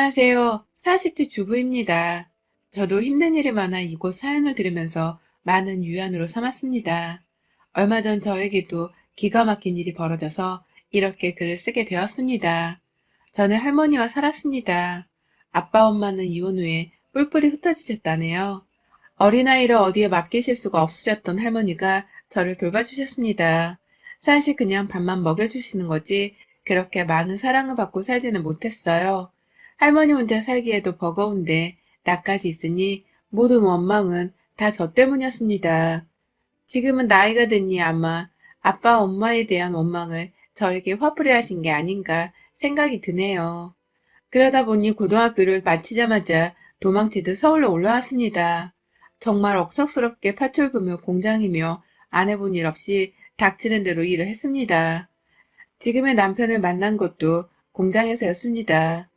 안녕하세요. 40대 주부입니다. 저도 힘든 일이 많아 이곳 사연을 들으면서 많은 위안으로 삼았습니다. 얼마 전 저에게도 기가 막힌 일이 벌어져서 이렇게 글을 쓰게 되었습니다. 저는 할머니와 살았습니다. 아빠 엄마는 이혼 후에 뿔뿔이 흩어지셨다네요. 어린아이를 어디에 맡기실 수가 없으셨던 할머니가 저를 돌봐주셨습니다. 사실 그냥 밥만 먹여주시는 거지 그렇게 많은 사랑을 받고 살지는 못했어요. 할머니 혼자 살기에도 버거운데 나까지 있으니 모든 원망은 다 저 때문이었습니다. 지금은 나이가 드니 아마 아빠 엄마에 대한 원망을 저에게 화풀이 하신 게 아닌가 생각이 드네요. 그러다 보니 고등학교를 마치자마자 도망치듯 서울로 올라왔습니다. 정말 억척스럽게 파출부며 공장이며 안 해본 일 없이 닥치는 대로 일을 했습니다. 지금의 남편을 만난 것도 공장에서였습니다.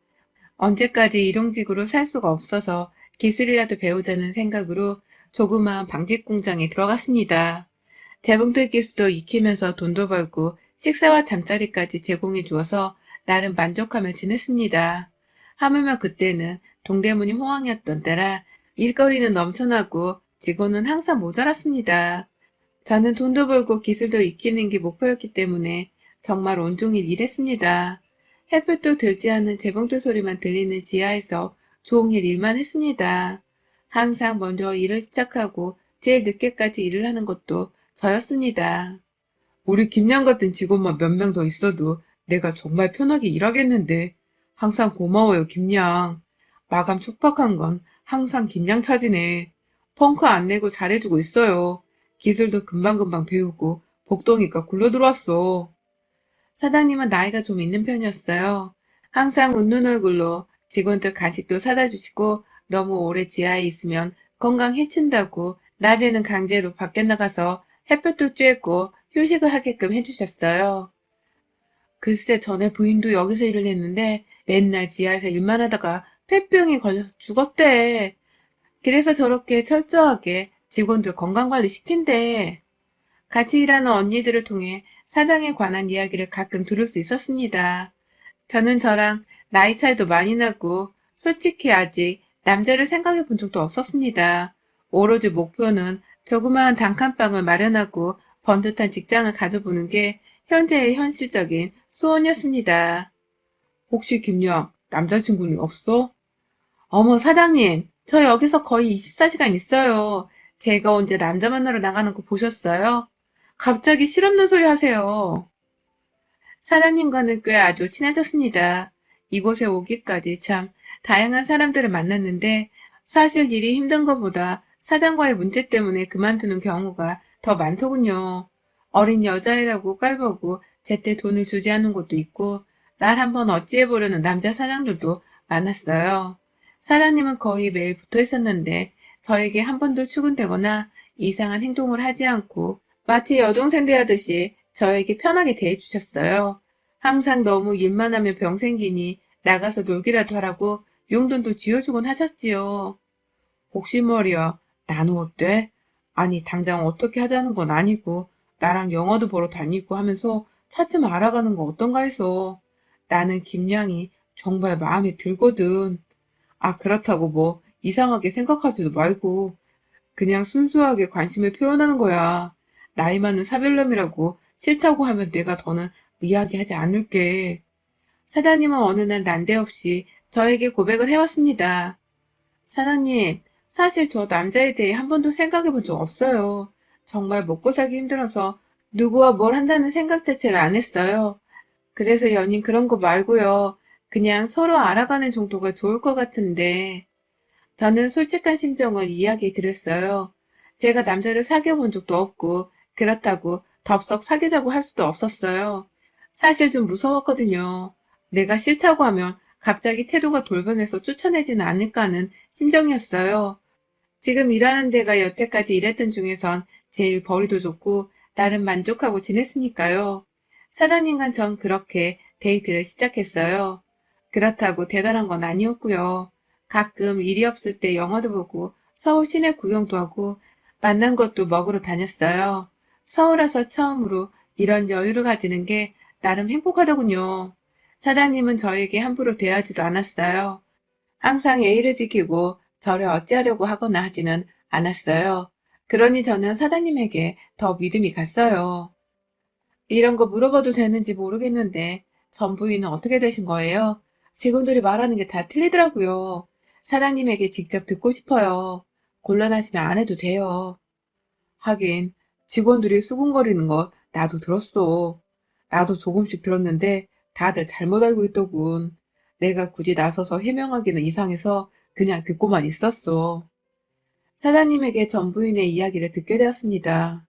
언제까지 일용직으로 살 수가 없어서 기술이라도 배우자는 생각으로 조그마한 방직 공장에 들어갔습니다. 재봉틀 기술도 익히면서 돈도 벌고 식사와 잠자리까지 제공해 주어서 나름 만족하며 지냈습니다. 하물며 그때는 동대문이 호황이었던 때라 일거리는 넘쳐나고 직원은 항상 모자랐습니다. 저는 돈도 벌고 기술도 익히는 게 목표였기 때문에 정말 온종일 일했습니다. 햇볕도 들지 않는 재봉틀 소리만 들리는 지하에서 종일 일만 했습니다. 항상 먼저 일을 시작하고 제일 늦게까지 일을 하는 것도 저였습니다. 우리 김양 같은 직원만 몇 명 더 있어도 내가 정말 편하게 일하겠는데. 항상 고마워요, 김양. 마감 촉박한 건 항상 김양 차지네. 펑크 안 내고 잘해주고 있어요. 기술도 금방금방 배우고 복덩이가 굴러 들어왔어. 사장님은 나이가 좀 있는 편이었어요. 항상 웃는 얼굴로 직원들 간식도 사다 주시고 너무 오래 지하에 있으면 건강 해친다고 낮에는 강제로 밖에 나가서 햇볕도 쬐고 휴식을 하게끔 해주셨어요. 글쎄 전에 부인도 여기서 일을 했는데 맨날 지하에서 일만 하다가 폐병에 걸려서 죽었대. 그래서 저렇게 철저하게 직원들 건강관리 시킨대. 같이 일하는 언니들을 통해 사장에 관한 이야기를 가끔 들을 수 있었습니다. 저는 저랑 나이 차이도 많이 나고 솔직히 아직 남자를 생각해 본 적도 없었습니다. 오로지 목표는 조그마한 단칸방을 마련하고 번듯한 직장을 가져보는 게 현재의 현실적인 소원이었습니다. 혹시 김양, 남자친구는 없어? 어머, 사장님, 저 여기서 거의 24시간 있어요. 제가 언제 남자 만나러 나가는 거 보셨어요? 갑자기 실없는 소리 하세요. 사장님과는 꽤 아주 친해졌습니다. 이곳에 오기까지 참 다양한 사람들을 만났는데 사실 일이 힘든 것보다 사장과의 문제 때문에 그만두는 경우가 더 많더군요. 어린 여자애라고 깔보고 제때 돈을 주지 않는 곳도 있고 날 한번 어찌해보려는 남자 사장들도 많았어요. 사장님은 거의 매일 붙어 있었는데 저에게 한 번도 출근되거나 이상한 행동을 하지 않고 마치 여동생 대하듯이 저에게 편하게 대해주셨어요. 항상 너무 일만 하면 병 생기니 나가서 놀기라도 하라고 용돈도 쥐어주곤 하셨지요. 혹시 말이야, 나는 어때? 아니, 당장 어떻게 하자는 건 아니고 나랑 영화도 보러 다니고 하면서 차츰 알아가는 거 어떤가 해서. 나는 김양이 정말 마음에 들거든. 아, 그렇다고 뭐 이상하게 생각하지도 말고 그냥 순수하게 관심을 표현하는 거야. 나이 많은 사별남이라고 싫다고 하면 내가 더는 이야기하지 않을게. 사장님은 어느 날 난데없이 저에게 고백을 해왔습니다. 사장님, 사실 저 남자에 대해 한 번도 생각해 본 적 없어요. 정말 먹고 살기 힘들어서 누구와 뭘 한다는 생각 자체를 안 했어요. 그래서 연인 그런 거 말고요. 그냥 서로 알아가는 정도가 좋을 것 같은데. 저는 솔직한 심정을 이야기 드렸어요. 제가 남자를 사귀어 본 적도 없고 그렇다고 덥석 사귀자고 할 수도 없었어요. 사실 좀 무서웠거든요. 내가 싫다고 하면 갑자기 태도가 돌변해서 쫓아내지는 않을까 하는 심정이었어요. 지금 일하는 데가 여태까지 일했던 중에선 제일 벌이도 좋고 나름 만족하고 지냈으니까요. 사장님과 전 그렇게 데이트를 시작했어요. 그렇다고 대단한 건 아니었고요. 가끔 일이 없을 때 영화도 보고 서울 시내 구경도 하고 만난 것도 먹으러 다녔어요. 서울 와서 처음으로 이런 여유를 가지는 게 나름 행복하더군요. 사장님은 저에게 함부로 대하지도 않았어요. 항상 예의를 지키고 저를 어찌하려고 하거나 하지는 않았어요. 그러니 저는 사장님에게 더 믿음이 갔어요. 이런 거 물어봐도 되는지 모르겠는데 전부인은 어떻게 되신 거예요? 직원들이 말하는 게 다 틀리더라고요. 사장님에게 직접 듣고 싶어요. 곤란하시면 안 해도 돼요. 하긴 직원들이 수군거리는 거 나도 들었어. 나도 조금씩 들었는데 다들 잘못 알고 있더군. 내가 굳이 나서서 해명하기는 이상해서 그냥 듣고만 있었어. 사장님에게 전부인의 이야기를 듣게 되었습니다.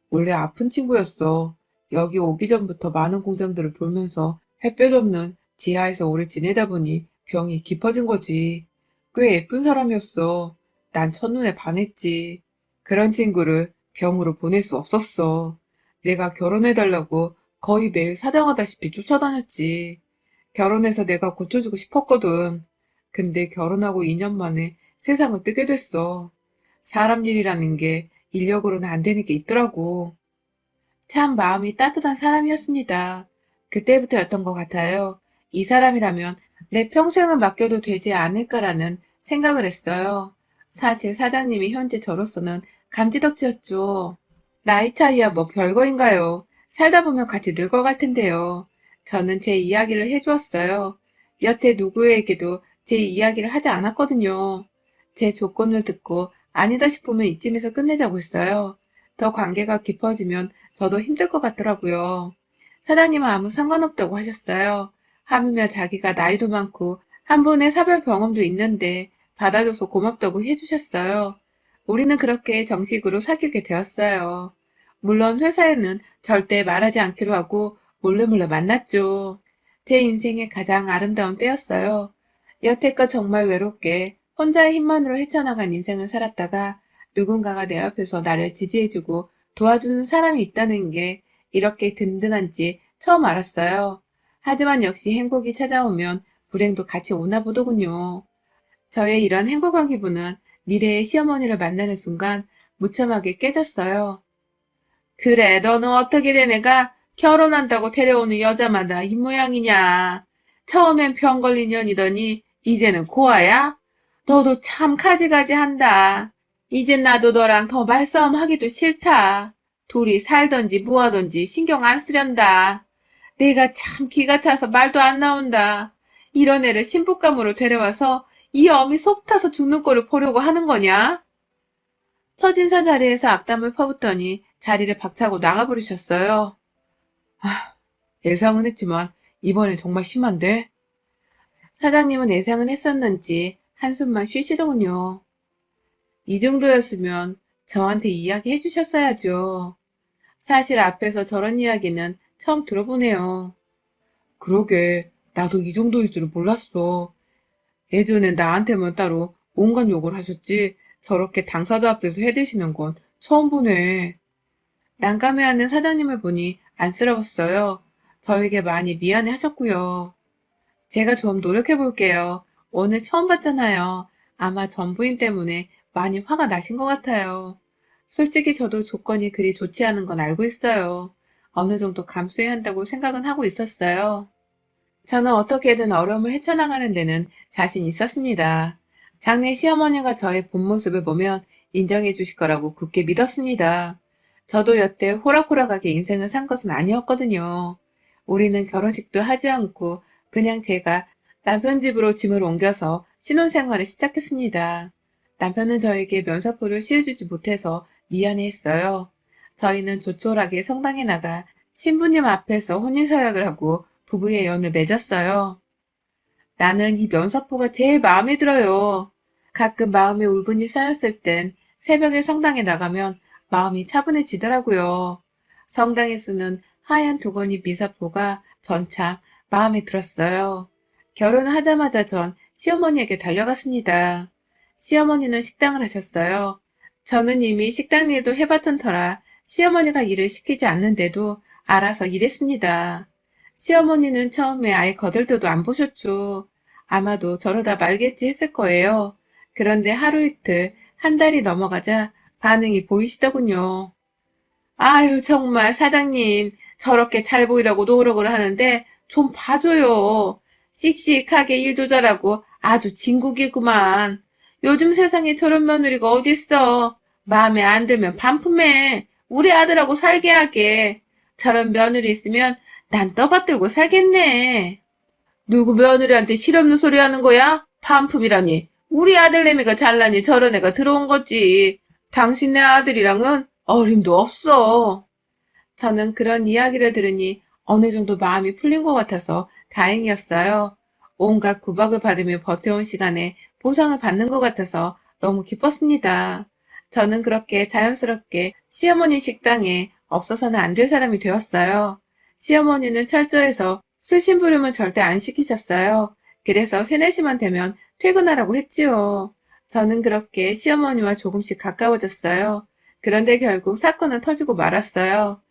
원래 아픈 친구였어. 여기 오기 전부터 많은 공장들을 돌면서 햇볕 없는 지하에서 오래 지내다 보니 병이 깊어진 거지. 꽤 예쁜 사람이었어. 난 첫눈에 반했지. 그런 친구를 병으로 보낼 수 없었어. 내가 결혼해달라고 거의 매일 사정하다시피 쫓아다녔지. 결혼해서 내가 고쳐주고 싶었거든. 근데 결혼하고 2년 만에 세상을 뜨게 됐어. 사람 일이라는 게 인력으로는 안 되는 게 있더라고. 참 마음이 따뜻한 사람이었습니다. 그때부터였던 것 같아요. 이 사람이라면 내 평생을 맡겨도 되지 않을까라는 생각을 했어요. 사실 사장님이 현재 저로서는 감지덕지였죠. 나이 차이야 뭐 별거인가요? 살다 보면 같이 늙어갈 텐데요. 저는 제 이야기를 해주었어요. 여태 누구에게도 제 이야기를 하지 않았거든요. 제 조건을 듣고 아니다 싶으면 이쯤에서 끝내자고 했어요. 더 관계가 깊어지면 저도 힘들 것 같더라고요. 사장님은 아무 상관없다고 하셨어요. 하물며 자기가 나이도 많고 한 번의 사별 경험도 있는데 받아줘서 고맙다고 해주셨어요. 우리는 그렇게 정식으로 사귀게 되었어요. 물론 회사에는 절대 말하지 않기로 하고 몰래몰래 만났죠. 제 인생의 가장 아름다운 때였어요. 여태껏 정말 외롭게 혼자의 힘만으로 헤쳐나간 인생을 살았다가 누군가가 내 옆에서 나를 지지해주고 도와주는 사람이 있다는 게 이렇게 든든한지 처음 알았어요. 하지만 역시 행복이 찾아오면 불행도 같이 오나 보더군요. 저의 이런 행복한 기분은 미래의 시어머니를 만나는 순간 무참하게 깨졌어요. 그래, 너는 어떻게 된 애가 결혼한다고 데려오는 여자마다 이 모양이냐? 처음엔 병 걸린 년이더니 이제는 고아야? 너도 참 가지가지한다. 이젠 나도 너랑 더 말싸움 하기도 싫다. 둘이 살던지 뭐하던지 신경 안 쓰련다. 내가 참 기가 차서 말도 안 나온다. 이런 애를 신부감으로 데려와서 이 어미 속 타서 죽는 꼴을 보려고 하는 거냐? 첫인사 자리에서 악담을 퍼붓더니 자리를 박차고 나가버리셨어요. 아, 예상은 했지만 이번엔 정말 심한데? 사장님은 예상은 했었는지 한숨만 쉬시더군요. 이 정도였으면 저한테 이야기해 주셨어야죠. 사실 앞에서 저런 이야기는 처음 들어보네요. 그러게, 나도 이 정도일 줄은 몰랐어. 예전에 나한테만 따로 온갖 욕을 하셨지 저렇게 당사자 앞에서 해대시는 건 처음 보네. 난감해하는 사장님을 보니 안쓰러웠어요. 저에게 많이 미안해 하셨고요. 제가 좀 노력해 볼게요. 오늘 처음 봤잖아요. 아마 전부인 때문에 많이 화가 나신 것 같아요. 솔직히 저도 조건이 그리 좋지 않은 건 알고 있어요. 어느 정도 감수해야 한다고 생각은 하고 있었어요. 저는 어떻게든 어려움을 헤쳐나가는 데는 자신 있었습니다. 장래 시어머니가 저의 본 모습을 보면 인정해 주실 거라고 굳게 믿었습니다. 저도 여태 호락호락하게 인생을 산 것은 아니었거든요. 우리는 결혼식도 하지 않고 그냥 제가 남편 집으로 짐을 옮겨서 신혼생활을 시작했습니다. 남편은 저에게 면사포를 씌워주지 못해서 미안해했어요. 저희는 조촐하게 성당에 나가 신부님 앞에서 혼인서약을 하고 부부의 연을 맺었어요. 나는 이 면사포가 제일 마음에 들어요. 가끔 마음에 울분이 쌓였을 땐 새벽에 성당에 나가면 마음이 차분해지더라고요. 성당에 쓰는 하얀 도건이 미사포가 전참 마음에 들었어요. 결혼하자마자 전 시어머니에게 달려갔습니다. 시어머니는 식당을 하셨어요. 저는 이미 식당 일도 해봤던 터라 시어머니가 일을 시키지 않는데도 알아서 일했습니다. 시어머니는 처음에 아예 거들떠도 안 보셨죠. 아마도 저러다 말겠지 했을 거예요. 그런데 하루 이틀, 한 달이 넘어가자 반응이 보이시더군요. 아유, 정말 사장님, 저렇게 잘 보이라고 노력을 하는데 좀 봐줘요. 씩씩하게 일도 잘하고 아주 진국이구만. 요즘 세상에 저런 며느리가 어딨어. 마음에 안 들면 반품해. 우리 아들하고 살게 하게. 저런 며느리 있으면 난 떠받들고 살겠네. 누구 며느리한테 실없는 소리 하는 거야? 반품이라니. 우리 아들내미가 잘나니 저런 애가 들어온 거지. 당신네 아들이랑은 어림도 없어. 저는 그런 이야기를 들으니 어느 정도 마음이 풀린 것 같아서 다행이었어요. 온갖 구박을 받으며 버텨온 시간에 보상을 받는 것 같아서 너무 기뻤습니다. 저는 그렇게 자연스럽게 시어머니 식당에 없어서는 안 될 사람이 되었어요. 시어머니는 철저해서 술 심부름은 절대 안 시키셨어요. 그래서 3, 4시만 되면 퇴근하라고 했지요. 저는 그렇게 시어머니와 조금씩 가까워졌어요. 그런데 결국 사건은 터지고 말았어요.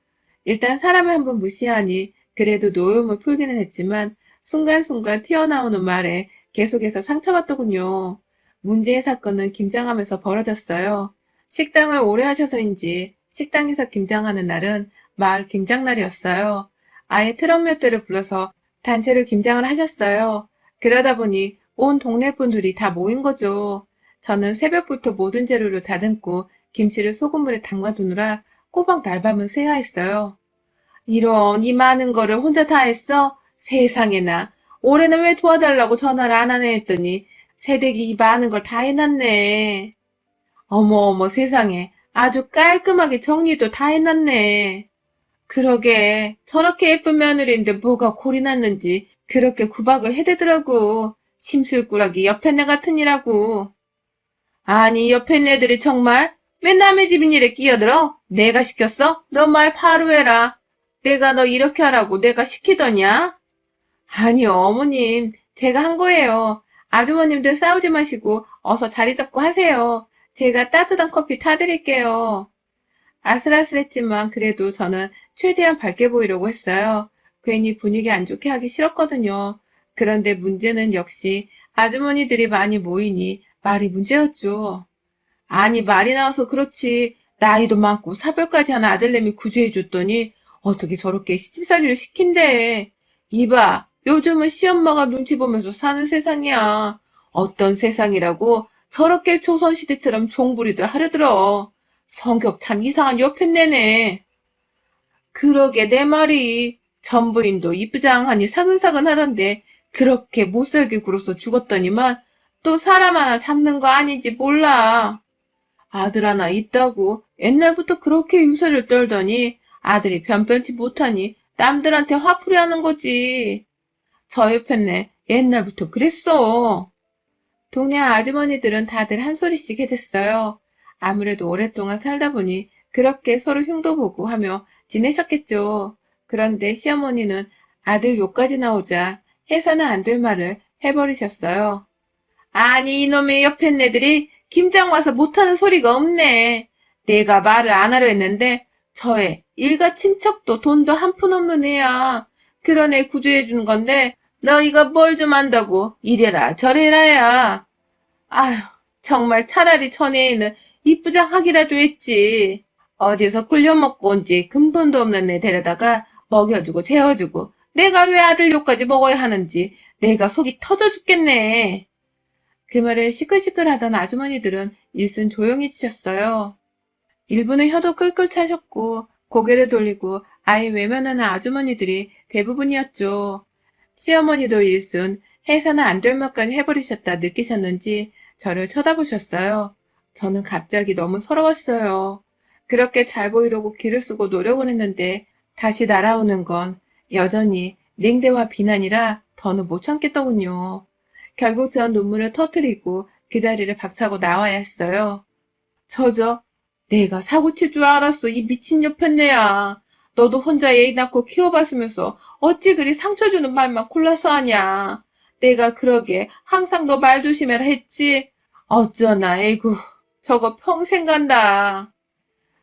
일단 사람을 한번 무시하니 그래도 노여움을 풀기는 했지만 순간순간 튀어나오는 말에 계속해서 상처받더군요. 문제의 사건은 김장하면서 벌어졌어요. 식당을 오래 하셔서인지 식당에서 김장하는 날은 마을 김장날이었어요. 아예 트럭 몇 대를 불러서 단체로 김장을 하셨어요. 그러다 보니 온 동네 분들이 다 모인 거죠. 저는 새벽부터 모든 재료를 다듬고 김치를 소금물에 담가두느라 꼬박 날밤을 새야했어요. 이런 이 많은 거를 혼자 다 했어? 세상에나. 올해는 왜 도와달라고 전화를 안 하네 했더니 새댁이 이 많은 걸 다 해놨네. 어머 어머 세상에. 아주 깔끔하게 정리도 다 해놨네. 그러게 저렇게 예쁜 며느리인데 뭐가 골이 났는지 그렇게 구박을 해대더라고. 심술꾸러기 옆에네 같은 이라고. 아니 옆에 애들이 정말 왜 남의 집 일에 끼어들어? 내가 시켰어? 너 말 바로 해라. 내가 너 이렇게 하라고 내가 시키더냐? 아니요 어머님 제가 한 거예요. 아주머님들 싸우지 마시고 어서 자리 잡고 하세요. 제가 따뜻한 커피 타드릴게요. 아슬아슬했지만 그래도 저는 최대한 밝게 보이려고 했어요. 괜히 분위기 안 좋게 하기 싫었거든요. 그런데 문제는 역시 아주머니들이 많이 모이니 말이 문제였죠. 아니 말이 나와서 그렇지 나이도 많고 사별까지 하는 아들내미 구제해줬더니 어떻게 저렇게 시집살이를 시킨대. 이봐 요즘은 시엄마가 눈치 보면서 사는 세상이야. 어떤 세상이라고 저렇게 조선시대처럼 종부리들 하려들어. 성격 참 이상한 여편네네. 그러게 내 말이 전부인도 이쁘장하니 사근사근 하던데 그렇게 못살게 굴어서 죽었더니만 또 사람 하나 잡는 거 아닌지 몰라. 아들 하나 있다고 옛날부터 그렇게 유세를 떨더니 아들이 변변치 못하니 남들한테 화풀이 하는 거지. 저 옆에네 옛날부터 그랬어. 동네 아주머니들은 다들 한 소리씩 해댔어요. 아무래도 오랫동안 살다 보니 그렇게 서로 흉도 보고 하며 지내셨겠죠. 그런데 시어머니는 아들 욕까지 나오자 해서는 안 될 말을 해버리셨어요. 아니 이놈의 옆에 애들이 김장 와서 못하는 소리가 없네. 내가 말을 안 하려 했는데 저애 일가 친척도 돈도 한 푼 없는 애야. 그런 애 구조해 주는 건데 너희가 뭘 좀 안다고 이래라 저래라야. 아휴 정말 차라리 전애에는 이쁘장하기라도 했지. 어디서 굴려먹고 온지 근본도 없는 애 데려다가 먹여주고 재워주고 내가 왜 아들 욕까지 먹어야 하는지 내가 속이 터져 죽겠네. 그 말에 시끌시끌하던 아주머니들은 일순 조용히 지셨어요. 일부는 혀도 끌끌 차셨고 고개를 돌리고 아예 외면하는 아주머니들이 대부분이었죠. 시어머니도 일순 해서는 안 될 것까지 해버리셨다 느끼셨는지 저를 쳐다보셨어요. 저는 갑자기 너무 서러웠어요. 그렇게 잘 보이려고 기를 쓰고 노력을 했는데 다시 날아오는 건 여전히 냉대와 비난이라 더는 못 참겠더군요. 결국 전 눈물을 터뜨리고 그 자리를 박차고 나와야 했어요. 저저 내가 사고칠 줄 알았어 이 미친 여편네야. 너도 혼자 애 낳고 키워봤으면서 어찌 그리 상처 주는 말만 골라서 하냐. 내가 그러게 항상 너 말 조심해라 했지. 어쩌나 에이구 저거 평생 간다.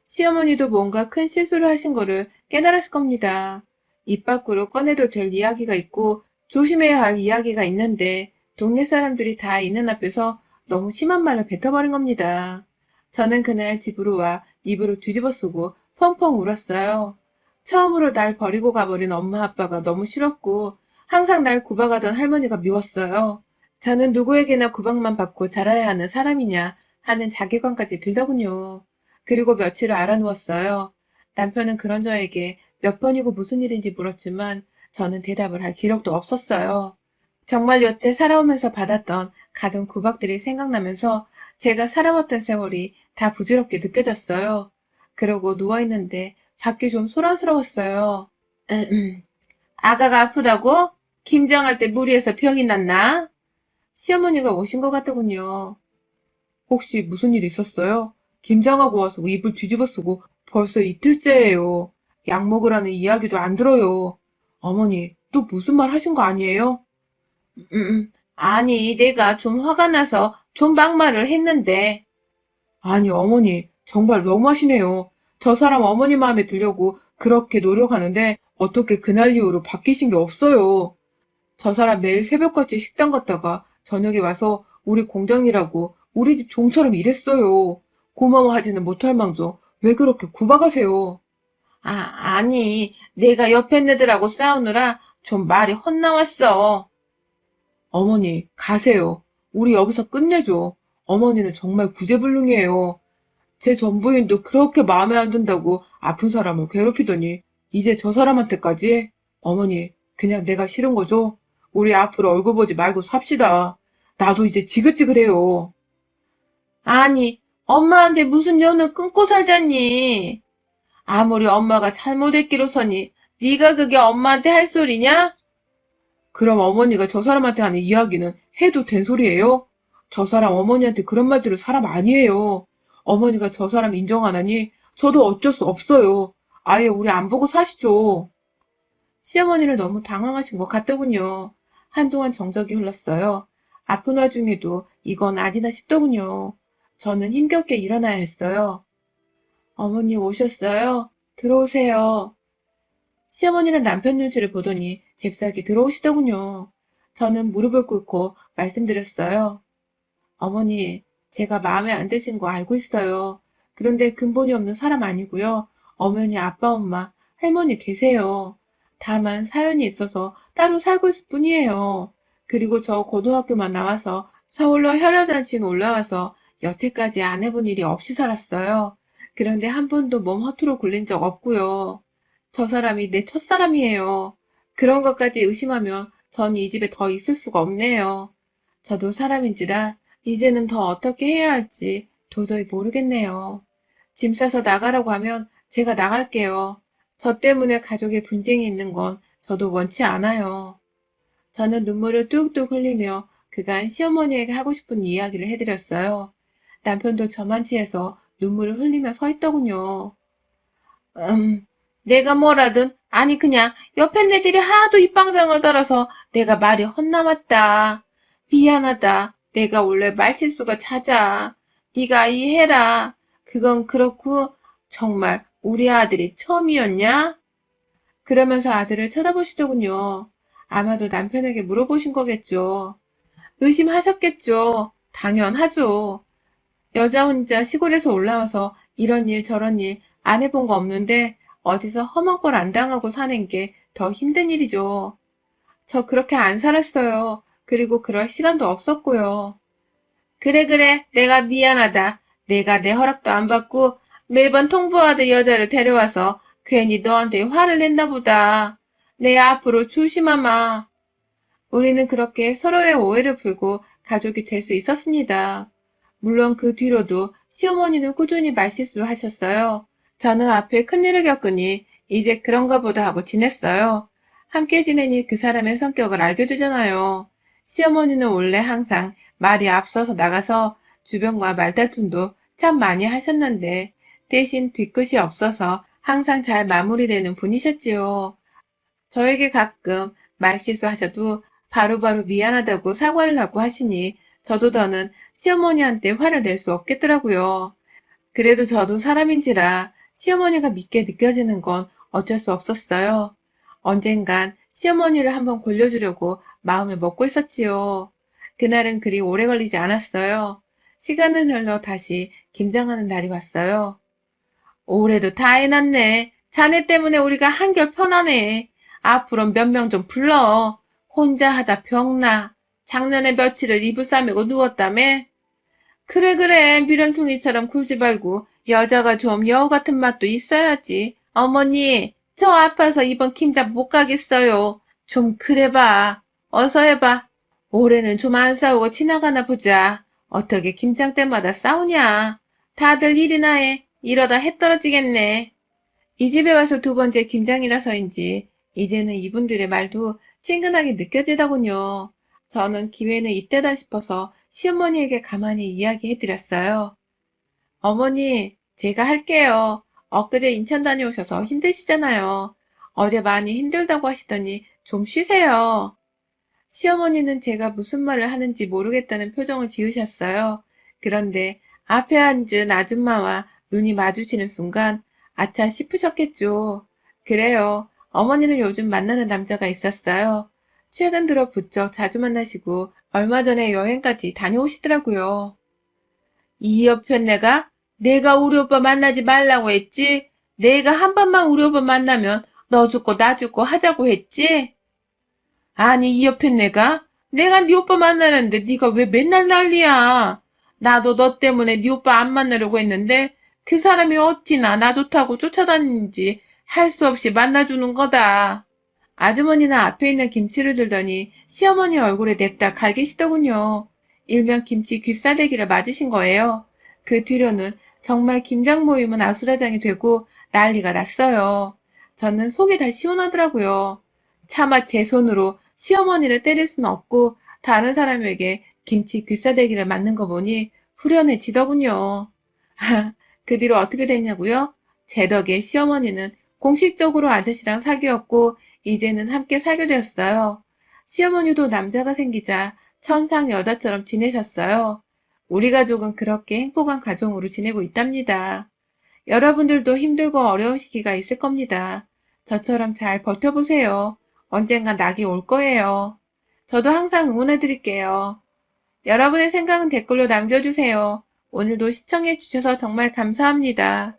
시어머니도 뭔가 큰 실수를 하신 거를 깨달았을 겁니다. 입 밖으로 꺼내도 될 이야기가 있고 조심해야 할 이야기가 있는데 동네 사람들이 다 있는 앞에서 너무 심한 말을 뱉어버린 겁니다. 저는 그날 집으로 와 이불을 뒤집어 쓰고 펑펑 울었어요. 처음으로 날 버리고 가버린 엄마 아빠가 너무 싫었고 항상 날 구박하던 할머니가 미웠어요. 저는 누구에게나 구박만 받고 자라야 하는 사람이냐 하는 자괴감까지 들더군요. 그리고 며칠을 알아누웠어요. 남편은 그런 저에게 몇 번이고 무슨 일인지 물었지만 저는 대답을 할 기력도 없었어요. 정말 여태 살아오면서 받았던 가정 구박들이 생각나면서 제가 살아왔던 세월이 다 부질없게 느껴졌어요. 그러고 누워있는데 밖이 좀 소란스러웠어요. 아가가 아프다고? 김장할 때 무리해서 병이 났나? 시어머니가 오신 것 같더군요. 혹시 무슨 일 있었어요? 김장하고 와서 이불 뒤집어 쓰고 벌써 이틀째예요. 약 먹으라는 이야기도 안 들어요. 어머니, 또 무슨 말 하신 거 아니에요? 아니, 내가 좀 화가 나서 좀 막말을 했는데. 아니, 어머니, 정말 너무하시네요. 저 사람 어머니 마음에 들려고 그렇게 노력하는데 어떻게 그날 이후로 바뀌신 게 없어요. 저 사람 매일 새벽같이 식당 갔다가 저녁에 와서 우리 공장이라고 우리 집 종처럼 일했어요. 고마워하지는 못할 망정 왜 그렇게 구박하세요? 아니, 내가 옆에 애들하고 싸우느라 좀 말이 헛나왔어. 어머니, 가세요. 우리 여기서 끝내죠. 어머니는 정말 구제불능이에요. 제 전부인도 그렇게 마음에 안 든다고 아픈 사람을 괴롭히더니 이제 저 사람한테까지? 어머니, 그냥 내가 싫은 거죠? 우리 앞으로 얼굴 보지 말고 삽시다. 나도 이제 지긋지긋해요. 아니, 엄마한테 무슨 연을 끊고 살자니? 아무리 엄마가 잘못했기로서니 네가 그게 엄마한테 할 소리냐? 그럼 어머니가 저 사람한테 하는 이야기는 해도 된 소리예요? 저 사람 어머니한테 그런 말 들을 사람 아니에요. 어머니가 저 사람 인정 안 하니 저도 어쩔 수 없어요. 아예 우리 안 보고 사시죠. 시어머니는 너무 당황하신 것 같더군요. 한동안 정적이 흘렀어요. 아픈 와중에도 이건 아니다 싶더군요. 저는 힘겹게 일어나야 했어요. 어머니 오셨어요? 들어오세요. 시어머니는 남편 눈치를 보더니 잽싸게 들어오시더군요. 저는 무릎을 꿇고 말씀드렸어요. 어머니, 제가 마음에 안 드신 거 알고 있어요. 그런데 근본이 없는 사람 아니고요. 어머니, 아빠, 엄마, 할머니 계세요. 다만 사연이 있어서 따로 살고 있을 뿐이에요. 그리고 저 고등학교만 나와서 서울로 혈연단신 올라와서 여태까지 안 해본 일이 없이 살았어요. 그런데 한 번도 몸 허투루 굴린 적 없고요. 저 사람이 내 첫사람이에요. 그런 것까지 의심하면 전 이 집에 더 있을 수가 없네요. 저도 사람인지라 이제는 더 어떻게 해야 할지 도저히 모르겠네요. 짐 싸서 나가라고 하면 제가 나갈게요. 저 때문에 가족의 분쟁이 있는 건 저도 원치 않아요. 저는 눈물을 뚝뚝 흘리며 그간 시어머니에게 하고 싶은 이야기를 해드렸어요. 남편도 저만치 해서 눈물을 흘리며 서 있더군요. 음, 내가 뭐라든, 아니 그냥 옆에 애들이 하도 입방정을 떨어서 내가 말이 헛나왔다. 미안하다. 내가 원래 말실수가 잦아. 네가 이해해라. 그건 그렇고 정말 우리 아들이 처음이었냐? 그러면서 아들을 쳐다보시더군요. 아마도 남편에게 물어보신 거겠죠. 의심하셨겠죠. 당연하죠. 여자 혼자 시골에서 올라와서 이런 일 저런 일 안 해본 거 없는데 어디서 험한 걸 안 당하고 사는 게 더 힘든 일이죠. 저 그렇게 안 살았어요. 그리고 그럴 시간도 없었고요. 그래, 내가 미안하다. 내가 내 허락도 안 받고 매번 통보하던 여자를 데려와서 괜히 너한테 화를 냈나 보다. 내 앞으로 조심하마. 우리는 그렇게 서로의 오해를 풀고 가족이 될 수 있었습니다. 물론 그 뒤로도 시어머니는 꾸준히 말실수 하셨어요. 저는 앞에 큰일을 겪으니 이제 그런가 보다 하고 지냈어요. 함께 지내니 그 사람의 성격을 알게 되잖아요. 시어머니는 원래 항상 말이 앞서서 나가서 주변과 말다툼도 참 많이 하셨는데 대신 뒤끝이 없어서 항상 잘 마무리되는 분이셨지요. 저에게 가끔 말실수하셔도 바로바로 미안하다고 사과를 하고 하시니 저도 더는 시어머니한테 화를 낼 수 없겠더라고요. 그래도 저도 사람인지라 시어머니가 믿게 느껴지는 건 어쩔 수 없었어요. 언젠간 시어머니를 한번 골려주려고 마음을 먹고 있었지요. 그날은 그리 오래 걸리지 않았어요. 시간은 흘러 다시 김장하는 날이 왔어요. 올해도 다 해놨네. 자네 때문에 우리가 한결 편하네. 앞으로 몇 명 좀 불러. 혼자 하다 병나. 작년에 며칠을 이불 싸매고 누웠다며? 그래, 그래. 미련퉁이처럼 굴지 말고 여자가 좀 여우 같은 맛도 있어야지. 어머니, 저 아파서 이번 김장 못 가겠어요. 좀 그래봐. 어서 해봐. 올해는 좀 안 싸우고 지나가나 보자. 어떻게 김장 때마다 싸우냐? 다들 일이나 해. 이러다 해 떨어지겠네. 이 집에 와서 두 번째 김장이라서인지 이제는 이분들의 말도 친근하게 느껴지더군요. 저는 기회는 이때다 싶어서 시어머니에게 가만히 이야기해드렸어요. 어머니, 제가 할게요. 엊그제 인천 다녀오셔서 힘드시잖아요. 어제 많이 힘들다고 하시더니 좀 쉬세요. 시어머니는 제가 무슨 말을 하는지 모르겠다는 표정을 지으셨어요. 그런데 앞에 앉은 아줌마와 눈이 마주치는 순간 아차 싶으셨겠죠. 그래요. 어머니는 요즘 만나는 남자가 있었어요. 최근 들어 부쩍 자주 만나시고 얼마 전에 여행까지 다녀오시더라고요. 이 옆에 내가 우리 오빠 만나지 말라고 했지? 내가 한 번만 우리 오빠 만나면 너 죽고 나 죽고 하자고 했지? 아니 이 옆에 내가 네 오빠 만나는데 네가 왜 맨날 난리야? 나도 너 때문에 네 오빠 안 만나려고 했는데 그 사람이 어찌나 나 좋다고 쫓아다니는지 할 수 없이 만나주는 거다. 아주머니는 앞에 있는 김치를 들더니 시어머니 얼굴에 냅다 갈기시더군요. 일명 김치 귀싸대기를 맞으신 거예요. 그 뒤로는 정말 김장 모임은 아수라장이 되고 난리가 났어요. 저는 속이 다 시원하더라고요. 차마 제 손으로 시어머니를 때릴 수는 없고 다른 사람에게 김치 귀싸대기를 맞는 거 보니 후련해지더군요. 그 뒤로 어떻게 됐냐고요? 제 덕에 시어머니는 공식적으로 아저씨랑 사귀었고 이제는 함께 살게 되었어요. 시어머니도 남자가 생기자 천상 여자처럼 지내셨어요. 우리 가족은 그렇게 행복한 가정으로 지내고 있답니다. 여러분들도 힘들고 어려운 시기가 있을 겁니다. 저처럼 잘 버텨보세요. 언젠가 낙이 올 거예요. 저도 항상 응원해드릴게요. 여러분의 생각은 댓글로 남겨주세요. 오늘도 시청해주셔서 정말 감사합니다.